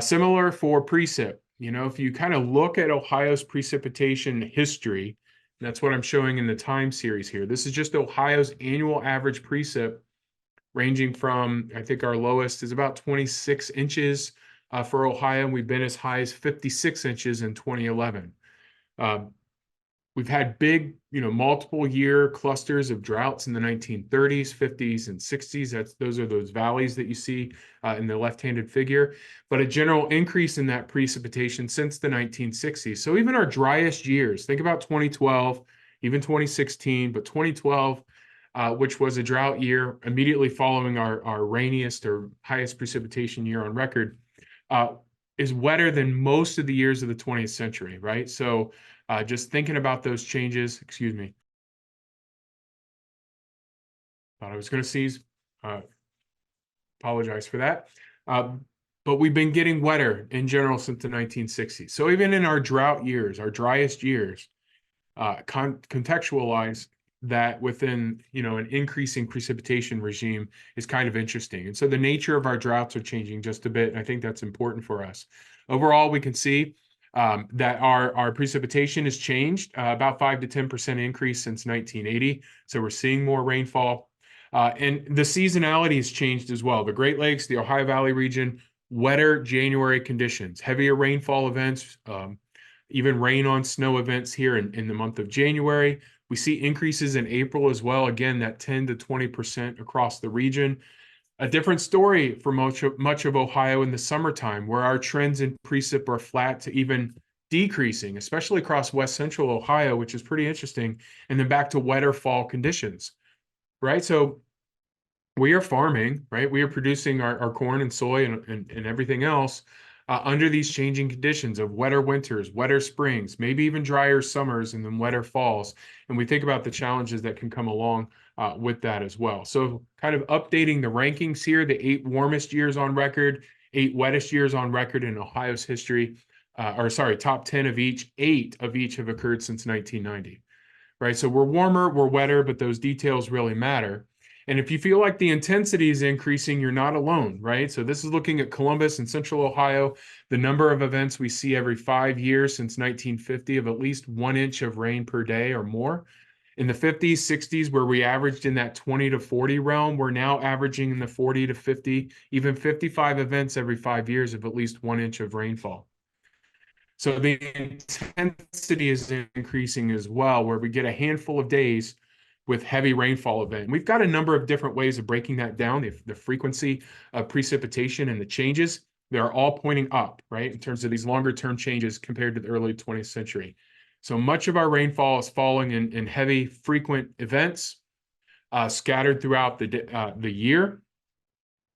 Similar for precip. If you kind of look at Ohio's precipitation history, that's what I'm showing in the time series here. This is just Ohio's annual average precip, ranging from, I think our lowest is about 26 inches for Ohio. We've been as high as 56 inches in 2011. We've had big, multiple year clusters of droughts in the 1930s, 50s, and 60s. Those are those valleys that you see in the left-handed figure, but a general increase in that precipitation since the 1960s. So even our driest years, think about 2012, even 2016, but 2012, which was a drought year immediately following our rainiest or highest precipitation year on record, is wetter than most of the years of the 20th century, right? So just thinking about those changes, excuse me. Thought I was going to sneeze. Apologize for that. But we've been getting wetter in general since the 1960s. So even in our drought years, our driest years, contextualize that within, an increasing precipitation regime is kind of interesting. And so the nature of our droughts are changing just a bit, and I think that's important for us. Overall, we can see that our precipitation has changed, about 5 to 10% increase since 1980. So we're seeing more rainfall. And the seasonality has changed as well. The Great Lakes, the Ohio Valley region, wetter January conditions, heavier rainfall events, even rain on snow events here in the month of January. We see increases in April as well. Again, that 10 to 20% across the region. A different story for much of Ohio in the summertime, where our trends in precip are flat to even decreasing, especially across west central Ohio, which is pretty interesting, and then back to wetter fall conditions, right? So we are farming, right? We are producing our corn and soy and everything else under these changing conditions of wetter winters, wetter springs, maybe even drier summers and then wetter falls. And we think about the challenges that can come along with that as well. So kind of updating the rankings here, the 8 warmest years on record, 8 wettest years on record in Ohio's history, top 10 of each, 8 of each have occurred since 1990, right? So we're warmer, we're wetter, but those details really matter. And if you feel like the intensity is increasing, you're not alone, right? So this is looking at Columbus and Central Ohio, the number of events we see every 5 years since 1950 of at least 1 inch of rain per day or more. In the 50s, 60s, where we averaged in that 20 to 40 realm, we're now averaging in the 40 to 50, even 55 events every 5 years of at least 1 inch of rainfall. So the intensity is increasing as well, where we get a handful of days with heavy rainfall event. And we've got a number of different ways of breaking that down, the frequency of precipitation and the changes. They're all pointing up, right, in terms of these longer term changes compared to the early 20th century. So much of our rainfall is falling in heavy, frequent events scattered throughout the year,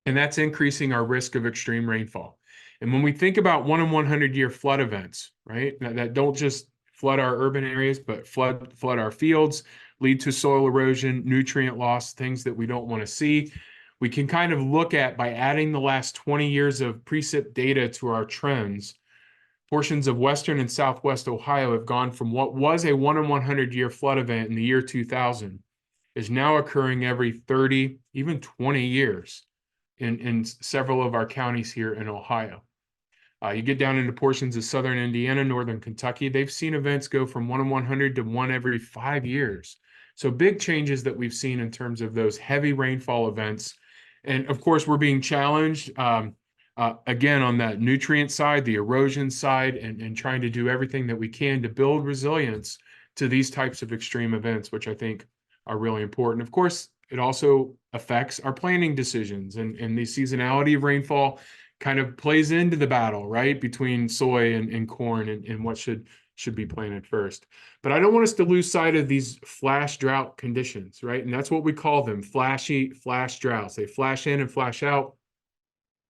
and that's increasing our risk of extreme rainfall. And when we think about 1 in 100 year flood events, right, that don't just flood our urban areas, but flood our fields, lead to soil erosion, nutrient loss, things that we don't want to see. We can kind of look at, by adding the last 20 years of precip data to our trends, portions of western and southwest Ohio have gone from what was a 1 in 100 year flood event in the year 2000 is now occurring every 30, even 20 years in several of our counties here in Ohio. You get down into portions of southern Indiana, northern Kentucky, they've seen events go from 1 in 100 to 1 every 5 years. So big changes that we've seen in terms of those heavy rainfall events. And of course, we're being challenged again on that nutrient side, the erosion side, and trying to do everything that we can to build resilience to these types of extreme events, which I think are really important. Of course, it also affects our planning decisions, and the seasonality of rainfall kind of plays into the battle, right, between soy and corn and what should be planted first. But I don't want us to lose sight of these flash drought conditions, right? And that's what we call them, flashy flash droughts. They flash in and flash out,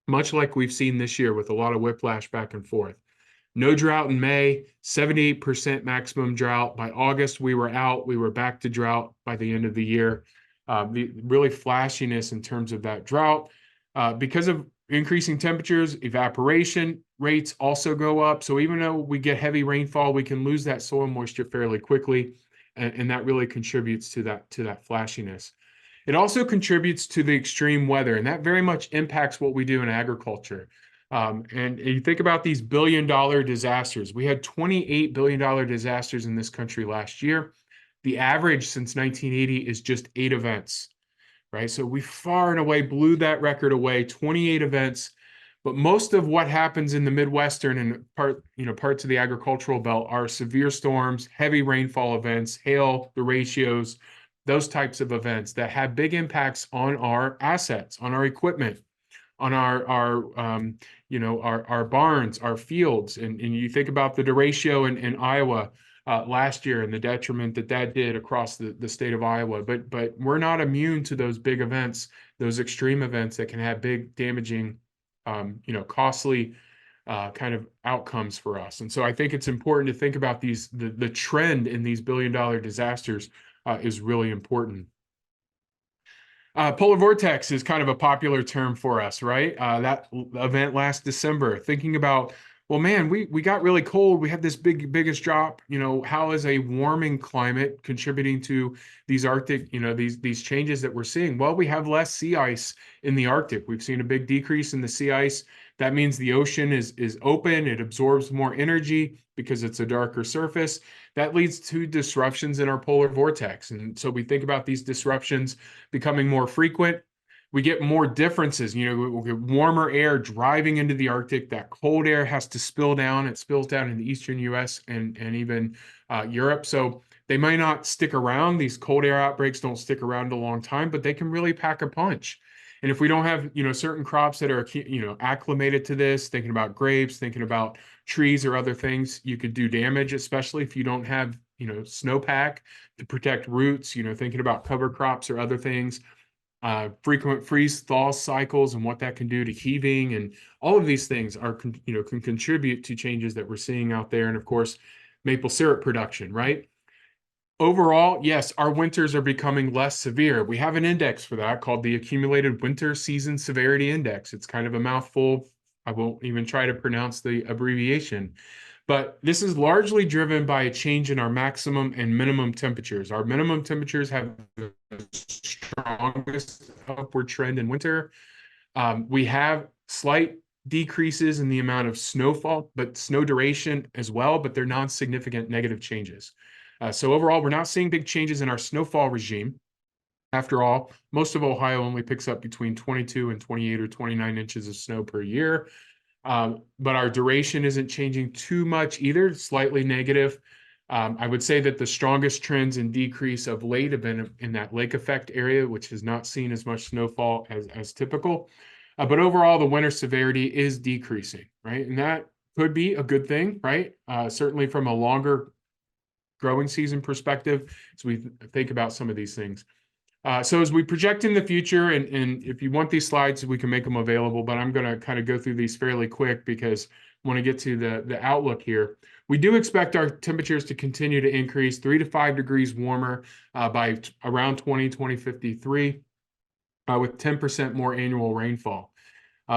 much like we've seen this year with a lot of whiplash back and forth. No drought in May, 78% maximum drought. By August, we were out. We were back to drought by the end of the year. The really flashiness in terms of that drought. Because of increasing temperatures, evaporation rates also go up. So even though we get heavy rainfall, we can lose that soil moisture fairly quickly. And that really contributes to that flashiness. It also contributes to the extreme weather, and that very much impacts what we do in agriculture. And you think about these billion-dollar disasters. We had $28 billion disasters in this country last year. The average since 1980 is just 8 events, right? So we far and away blew that record away, 28 events. But most of what happens in the Midwestern and parts of the agricultural belt are severe storms, heavy rainfall events, hail, derechos, those types of events that have big impacts on our assets, on our equipment, on our barns, our fields. And you think about the derecho in Iowa last year and the detriment that did across the state of Iowa. But we're not immune to those big events, those extreme events that can have big damaging, costly kind of outcomes for us. And so I think it's important to think about the trend in these billion-dollar disasters is really important. Polar vortex is kind of a popular term for us, right? That event last December, thinking about, well, man, we got really cold. We had this biggest drop. How is a warming climate contributing to these Arctic, these changes that we're seeing? Well, we have less sea ice in the Arctic. We've seen a big decrease in the sea ice. That means the ocean is open. It absorbs more energy because it's a darker surface. That leads to disruptions in our polar vortex. And so we think about these disruptions becoming more frequent. We get more differences. We get warmer air driving into the Arctic. That cold air has to spill down. It spills down in the eastern US and even Europe. So they might not stick around. These cold air outbreaks don't stick around a long time, but they can really pack a punch. And if we don't have, certain crops that are, acclimated to this, thinking about grapes, thinking about trees or other things, you could do damage, especially if you don't have, snowpack to protect roots, thinking about cover crops or other things. Frequent freeze-thaw cycles and what that can do to heaving, and all of these things can contribute to changes that we're seeing out there. And of course, maple syrup production, right? Overall, yes, our winters are becoming less severe. We have an index for that called the Accumulated Winter Season Severity Index. It's kind of a mouthful. I won't even try to pronounce the abbreviation. But this is largely driven by a change in our maximum and minimum temperatures. Our minimum temperatures have the strongest upward trend in winter. We have slight decreases in the amount of snowfall, but snow duration as well, but they're non-significant negative changes. So overall, we're not seeing big changes in our snowfall regime. After all, most of Ohio only picks up between 22 and 28 or 29 inches of snow per year. But our duration isn't changing too much either, slightly negative. I would say that the strongest trends in decrease of late have been in that lake effect area, which has not seen as much snowfall as typical. But overall, the winter severity is decreasing, right? And that could be a good thing, right? Certainly from a longer growing season perspective, as we think about some of these things. So as we project in the future, and if you want these slides, we can make them available, but I'm going to kind of go through these fairly quick because want to get to the outlook here. We do expect our temperatures to continue to increase 3 to 5 degrees warmer by around 2053, with 10% more annual rainfall.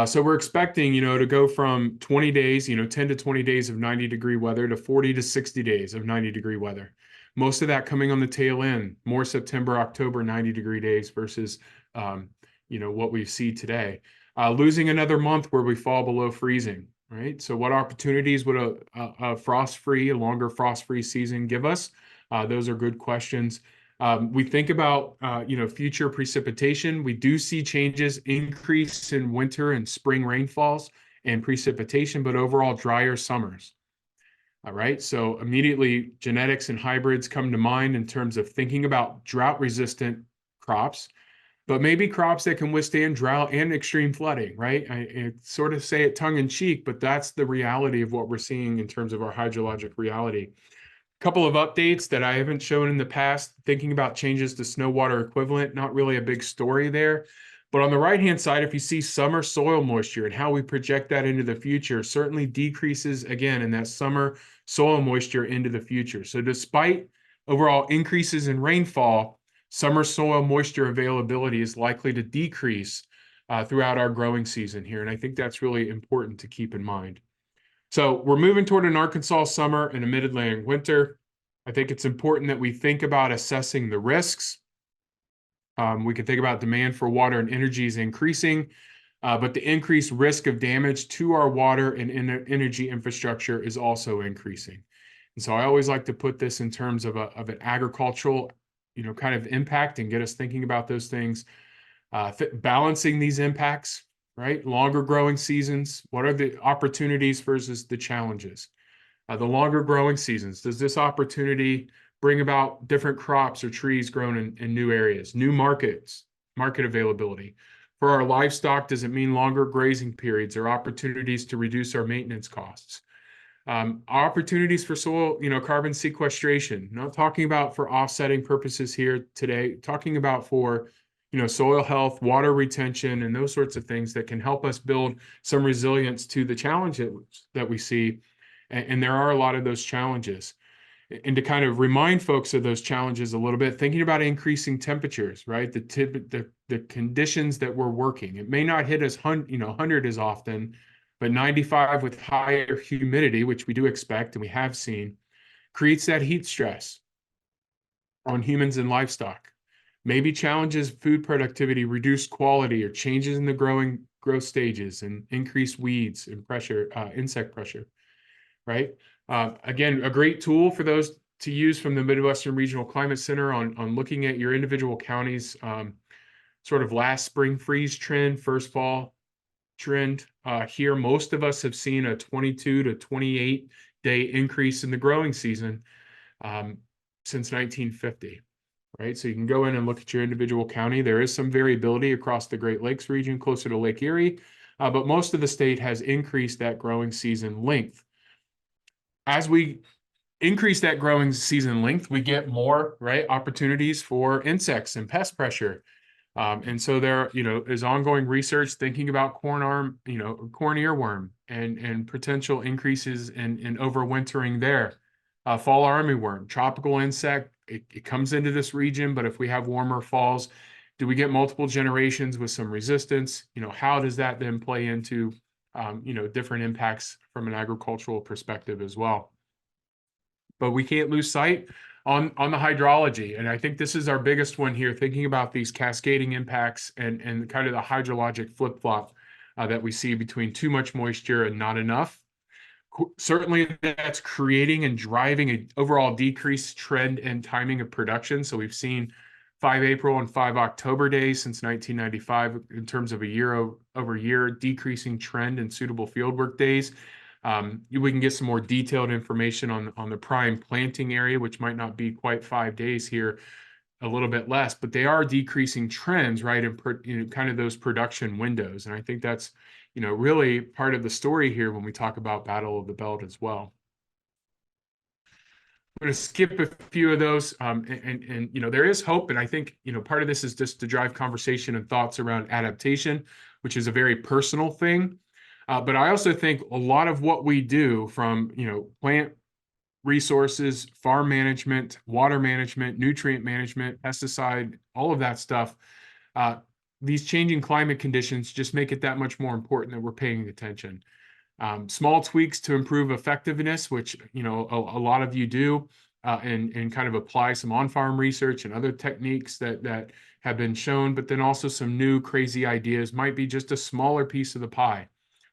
So we're expecting, to go from 20 days, 10 to 20 days of 90-degree weather to 40 to 60 days of 90-degree weather. Most of that coming on the tail end, more September, October 90-degree days versus, what we see today. Losing another month where we fall below freezing, right? So what opportunities would a frost-free, a longer frost-free season give us? Those are good questions. We think about, future precipitation. We do see changes, increase in winter and spring rainfalls and precipitation, but overall drier summers. All right, so immediately genetics and hybrids come to mind in terms of thinking about drought-resistant crops, but maybe crops that can withstand drought and extreme flooding, right? I sort of say it tongue-in-cheek, but that's the reality of what we're seeing in terms of our hydrologic reality. Couple of updates that I haven't shown in the past, thinking about changes to snow water equivalent, not really a big story there. But on the right-hand side, if you see summer soil moisture and how we project that into the future, certainly decreases again in that summer soil moisture into the future. So despite overall increases in rainfall, summer soil moisture availability is likely to decrease throughout our growing season here. And I think that's really important to keep in mind. So we're moving toward an Arkansas summer and a mid-Atlantic winter. I think it's important that we think about assessing the risks. We can think about demand for water and energy is increasing, but the increased risk of damage to our water and energy infrastructure is also increasing. And so I always like to put this in terms of an agricultural, kind of impact and get us thinking about those things, balancing these impacts, right? Longer growing seasons. What are the opportunities versus the challenges? The longer growing seasons, does this opportunity bring about different crops or trees grown in new areas, new market availability? For our livestock, does it mean longer grazing periods or opportunities to reduce our maintenance costs? Opportunities for soil, carbon sequestration, not talking about for offsetting purposes here today, talking about for, soil health, water retention, and those sorts of things that can help us build some resilience to the challenges that we see. And there are a lot of those challenges. And to kind of remind folks of those challenges a little bit, thinking about increasing temperatures, right? The conditions that we're working. It may not hit us 100 as often, but 95 with higher humidity, which we do expect and we have seen, creates that heat stress on humans and livestock. Maybe challenges food productivity, reduced quality, or changes in the growth stages and increased weeds and pressure, insect pressure, right? Again, a great tool for those to use from the Midwestern Regional Climate Center on looking at your individual counties, sort of last spring freeze trend, first fall trend. Here, most of us have seen a 22 to 28 day increase in the growing season since 1950, right? So you can go in and look at your individual county. There is some variability across the Great Lakes region closer to Lake Erie, but most of the state has increased that growing season length. As we increase that growing season length, we get more, right, opportunities for insects and pest pressure. And so there, is ongoing research thinking about corn earworm and potential increases in overwintering there. Fall armyworm, tropical insect, it comes into this region, but if we have warmer falls, do we get multiple generations with some resistance? How does that then play into, different impacts from an agricultural perspective as well? But we can't lose sight on the hydrology. And I think this is our biggest one here, thinking about these cascading impacts and kind of the hydrologic flip-flop that we see between too much moisture and not enough. Certainly that's creating and driving an overall decreased trend and timing of production. So we've seen 5 April and 5 October days since 1995 in terms of a year-over-year decreasing trend in suitable fieldwork days. We can get some more detailed information on the prime planting area, which might not be quite 5 days here, a little bit less, but they are decreasing trends, right, in kind of those production windows. And I think that's, really part of the story here when we talk about Battle of the Belt as well. I'm going to skip a few of those, and there is hope, and I think part of this is just to drive conversation and thoughts around adaptation, which is a very personal thing. But I also think a lot of what we do, from plant resources, farm management, water management, nutrient management, pesticide, all of that stuff, uh, these changing climate conditions just make it that much more important that we're paying attention. Small tweaks to improve effectiveness, which a lot of you do, and kind of apply some on-farm research and other techniques that have been shown, but then also some new crazy ideas might be just a smaller piece of the pie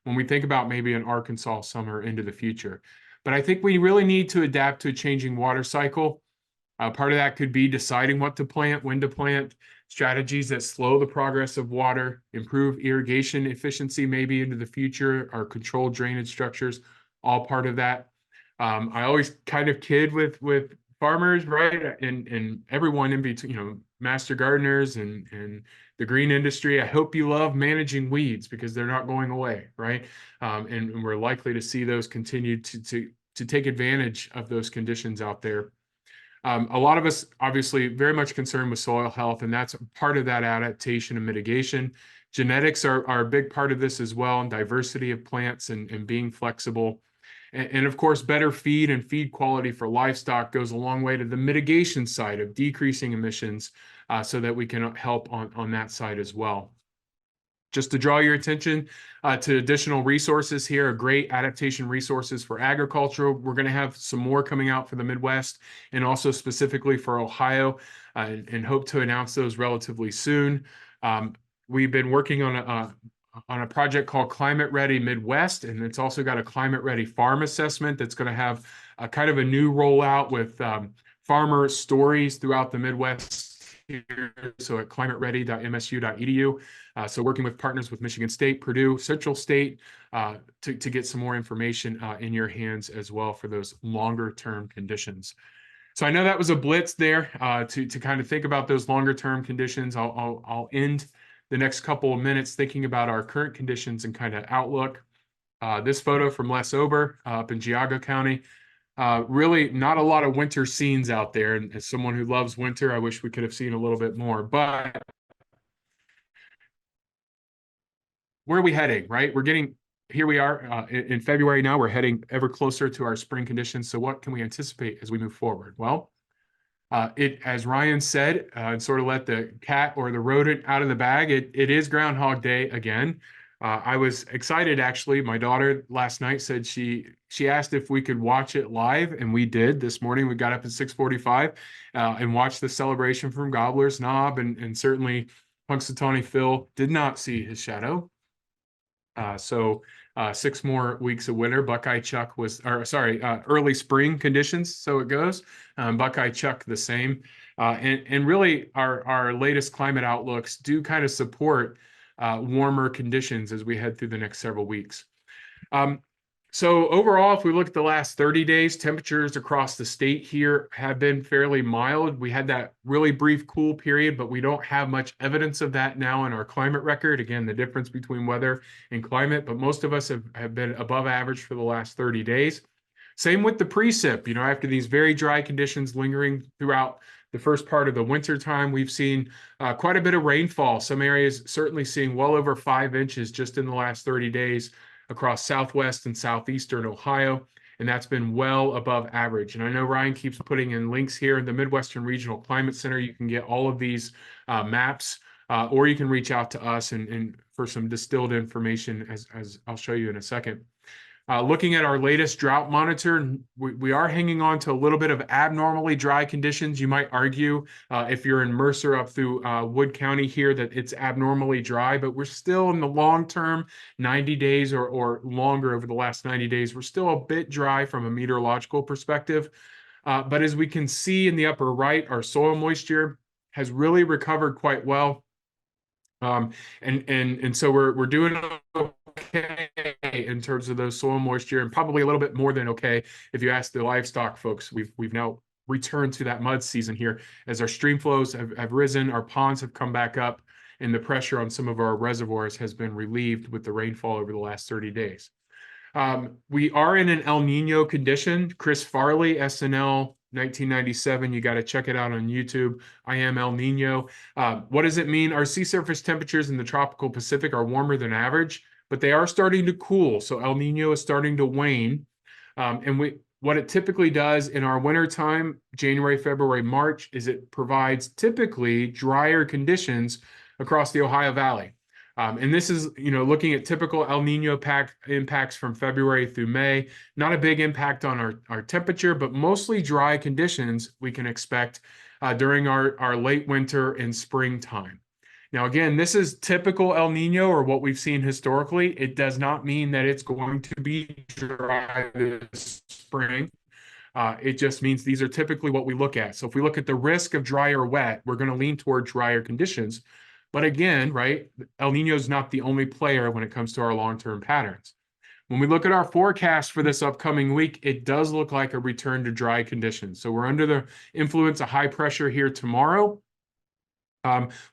when we think about maybe an Arkansas summer into the future. But I think we really need to adapt to a changing water cycle. Part of that could be deciding what to plant, when to plant, strategies that slow the progress of water, improve irrigation efficiency maybe into the future, or controlled drainage structures, all part of that. I always kind of kid with farmers, right? And everyone in between, master gardeners and the green industry. I hope you love managing weeds because they're not going away, right? And we're likely to see those continue to take advantage of those conditions out there. A lot of us obviously very much concerned with soil health, and that's part of that adaptation and mitigation. Genetics are a big part of this as well, and diversity of plants and being flexible. And of course, better feed and feed quality for livestock goes a long way to the mitigation side of decreasing emissions, so that we can help on that side as well. Just to draw your attention to additional resources here, great adaptation resources for agriculture. We're going to have some more coming out for the Midwest and also specifically for Ohio, and hope to announce those relatively soon. We've been working on a project called Climate Ready Midwest, and it's also got a Climate Ready Farm Assessment that's going to have a kind of a new rollout with farmer stories throughout the Midwest here, so at climateready.msu.edu. So working with partners with Michigan State, Purdue, Central State, to get some more information in your hands as well for those longer term conditions. So I know that was a blitz there to kind of think about those longer term conditions. I'll end the next couple of minutes thinking about our current conditions and kind of outlook. This photo from Les Ober up in Geauga County. Really not a lot of winter scenes out there. And as someone who loves winter, I wish we could have seen a little bit more. But where are we heading, right? Here we are in February now. We're heading ever closer to our spring conditions. So what can we anticipate as we move forward? Well, as Ryan said, and sort of let the cat or the rodent out of the bag, it is Groundhog Day again. I was excited, actually. My daughter last night said she asked if we could watch it live, and we did. This morning we got up at 6:45 and watched the celebration from Gobbler's Knob, and certainly Punxsutawney Phil did not see his shadow. So 6 more weeks of winter. Buckeye Chuck early spring conditions, so it goes. Buckeye Chuck the same. And really our latest climate outlooks do kind of support warmer conditions as we head through the next several weeks. So overall, if we look at the last 30 days, temperatures across the state here have been fairly mild. We had that really brief cool period, but we don't have much evidence of that now in our climate record. Again, the difference between weather and climate, but most of us have been above average for the last 30 days. Same with the precip. After these very dry conditions lingering throughout the first part of the winter time, we've seen quite a bit of rainfall. Some areas certainly seeing well over 5 inches just in the last 30 days across southwest and southeastern Ohio, and that's been well above average. And I know Ryan keeps putting in links here in the Midwestern Regional Climate Center. You can get all of these maps, or you can reach out to us and for some distilled information, as I'll show you in a second. Looking at our latest drought monitor, we are hanging on to a little bit of abnormally dry conditions. You might argue, if you're in Mercer up through Wood County here, that it's abnormally dry, but we're still in the long term, 90 days or longer over the last 90 days. We're still a bit dry from a meteorological perspective. But as we can see in the upper right, our soil moisture has really recovered quite well. And so we're doing okay in terms of those soil moisture, and probably a little bit more than okay if you ask the livestock folks. We've now returned to that mud season here as our stream flows have risen, our ponds have come back up, and the pressure on some of our reservoirs has been relieved with the rainfall over the last 30 days. We are in an El Nino condition. Chris Farley, SNL 1997. You got to check it out on YouTube. I am El Nino. What does it mean? Our sea surface temperatures in the tropical Pacific are warmer than average, but they are starting to cool. So El Nino is starting to wane. What it typically does in our winter time, January, February, March, is it provides typically drier conditions across the Ohio Valley. And this is, looking at typical El Nino impacts from February through May. Not a big impact on our temperature, but mostly dry conditions we can expect during our late winter and springtime. Now, again, this is typical El Nino or what we've seen historically. It does not mean that it's going to be dry this spring. It just means these are typically what we look at. So if we look at the risk of dry or wet, we're going to lean toward drier conditions. But again, right, El Nino is not the only player when it comes to our long-term patterns. When we look at our forecast for this upcoming week, it does look like a return to dry conditions. So we're under the influence of high pressure here tomorrow.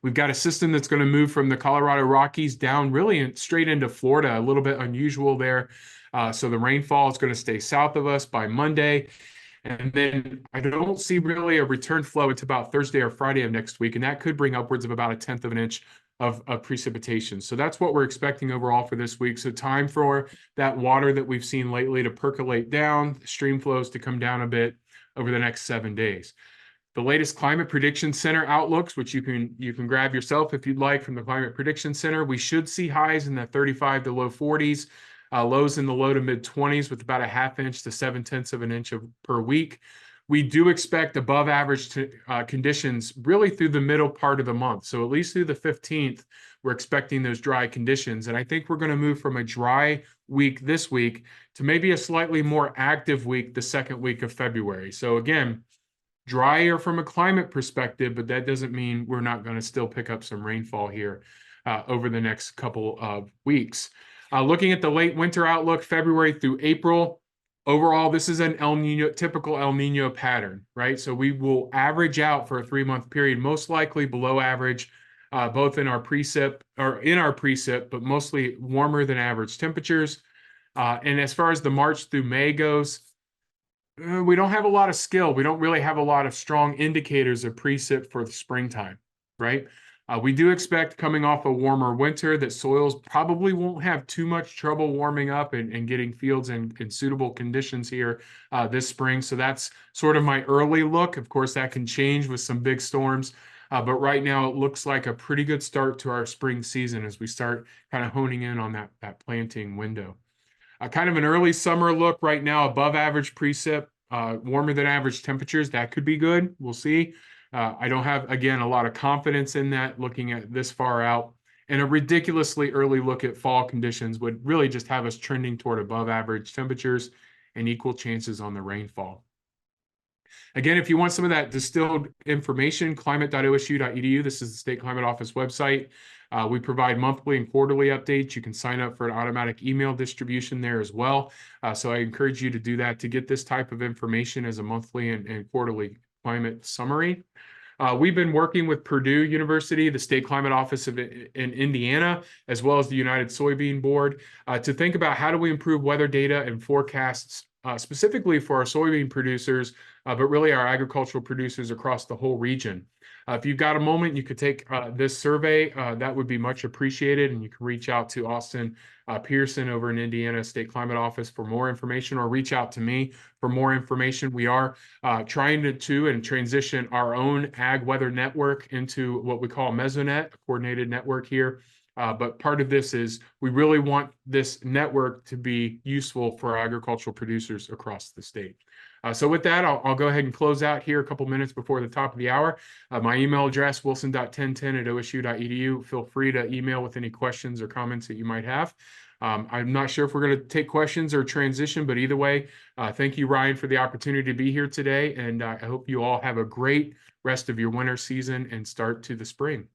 We've got a system that's going to move from the Colorado Rockies down really straight into Florida, a little bit unusual there. So the rainfall is going to stay south of us by Monday. And then I don't see really a return flow until about Thursday or Friday of next week, and that could bring upwards of about 1/10 of an inch of precipitation. So that's what we're expecting overall for this week. So time for that water that we've seen lately to percolate down, stream flows to come down a bit over the next 7 days. The latest Climate Prediction Center outlooks, which you can grab yourself if you'd like from the Climate Prediction Center, we should see highs in the 35 to low 40s. Lows in the low to mid 20s with about 1/2 inch to 7/10 of an inch per week. We do expect above average conditions really through the middle part of the month. So at least through the 15th, we're expecting those dry conditions. And I think we're going to move from a dry week this week to maybe a slightly more active week the second week of February. So again, drier from a climate perspective, but that doesn't mean we're not going to still pick up some rainfall here over the next couple of weeks. Looking at the late winter outlook, February through April, overall, this is an typical El Nino pattern, right? So we will average out for a 3-month period, most likely below average, both in our precip, but mostly warmer than average temperatures. And as far as the March through May goes, we don't have a lot of skill. We don't really have a lot of strong indicators of precip for the springtime, right? We do expect coming off a warmer winter that soils probably won't have too much trouble warming up and getting fields in suitable conditions here this spring. So that's sort of my early look. Of course, that can change with some big storms. But right now it looks like a pretty good start to our spring season as we start kind of honing in on that planting window. Kind of an early summer look right now, above average precip, warmer than average temperatures. That could be good. We'll see. I don't have, again, a lot of confidence in that looking at this far out. And a ridiculously early look at fall conditions would really just have us trending toward above average temperatures and equal chances on the rainfall. Again, if you want some of that distilled information, climate.osu.edu. This is the State Climate Office website. We provide monthly and quarterly updates. You can sign up for an automatic email distribution there as well. So I encourage you to do that to get this type of information as a monthly and quarterly climate summary. We've been working with Purdue University, the State Climate Office in Indiana, as well as the United Soybean Board, to think about how do we improve weather data and forecasts specifically for our soybean producers, but really our agricultural producers across the whole region. If you've got a moment, you could take this survey. That would be much appreciated, and you can reach out to Austin Pearson over in Indiana State Climate Office for more information, or reach out to me for more information. We are trying to transition our own ag weather network into what we call Mesonet, a coordinated network here. But part of this is we really want this network to be useful for agricultural producers across the state. So with that, I'll go ahead and close out here a couple minutes before the top of the hour. My email address, wilson.1010@osu.edu. Feel free to email with any questions or comments that you might have. I'm not sure if we're going to take questions or transition, but either way, thank you, Ryan, for the opportunity to be here today. And I hope you all have a great rest of your winter season and start to the spring.